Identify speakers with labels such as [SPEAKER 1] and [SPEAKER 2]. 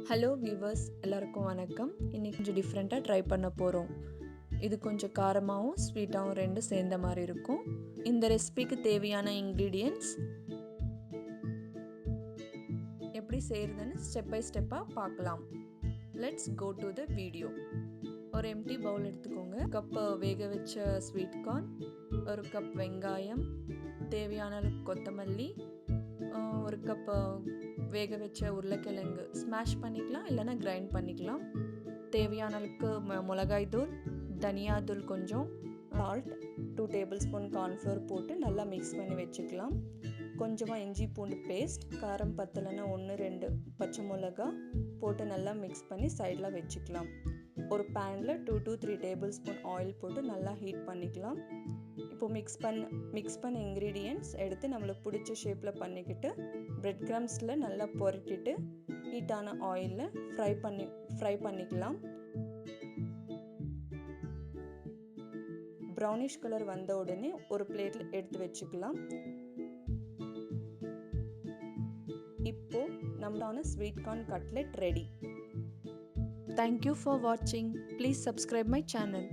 [SPEAKER 1] Hello viewers, எல்லாருக்கும் வணக்கம். இன்றைக்கி கொஞ்சம் டிஃப்ரெண்ட்டாக ட்ரை பண்ண போகிறோம். இது கொஞ்சம் காரமாகவும் ஸ்வீட்டாகவும் ரெண்டும் சேர்ந்த மாதிரி இருக்கும். இந்த ரெசிபிக்கு தேவையான இன்க்ரீடியன்ட்ஸ் எப்படி செய்கிறதுன்னு ஸ்டெப் பை ஸ்டெப்பாக பார்க்கலாம். Let's go to the video. ஒரு எம்டி பவுல் எடுத்துக்கோங்க. கப்பு வேக வச்ச ஸ்வீட் கார்ன், ஒரு கப் வெங்காயம், தேவையான அளவுக்கு கொத்தமல்லி, ஒரு கப் வேக வச்ச உருளைக்கிழங்கு ஸ்மாஷ் பண்ணிக்கலாம், இல்லைன்னா கிரைண்ட் பண்ணிக்கலாம். தேவையான அளவுக்கு மிளகாய் தூள், தனியா தூள் கொஞ்சம், சால்ட், 2 டேபிள் ஸ்பூன் கார்ன்ஃப்ளவர் போட்டு நல்லா மிக்ஸ் பண்ணி வச்சுக்கலாம். கொஞ்சமாக இஞ்சி பூண்டு பேஸ்ட், காரம் பத்தலைன்னா 1-2 பச்சை மிளகா போட்டு நல்லா மிக்ஸ் பண்ணி சைடில் வச்சுக்கலாம். ஒரு பேனில் 2 to 3 டேபிள் ஸ்பூன் ஆயில் போட்டு நல்லா ஹீட் பண்ணிக்கலாம். இப்போது மிக்ஸ் பண்ண இன்க்ரீடியன்ட்ஸ் எடுத்து நம்மளுக்கு பிடிச்ச ஷேப்பில் பண்ணிக்கிட்டு பிரெட் க்ரம்ஸில் நல்லா புரட்டிட்டு ஹீட்டான ஆயிலில் ஃப்ரை பண்ணிக்கலாம். ப்ரௌனிஷ் கலர் வந்த உடனே ஒரு பிளேட்டில் எடுத்து வச்சுக்கலாம். இப்போது நம்மளான sweet corn cutlet ready. Thank you for watching. Please subscribe my channel.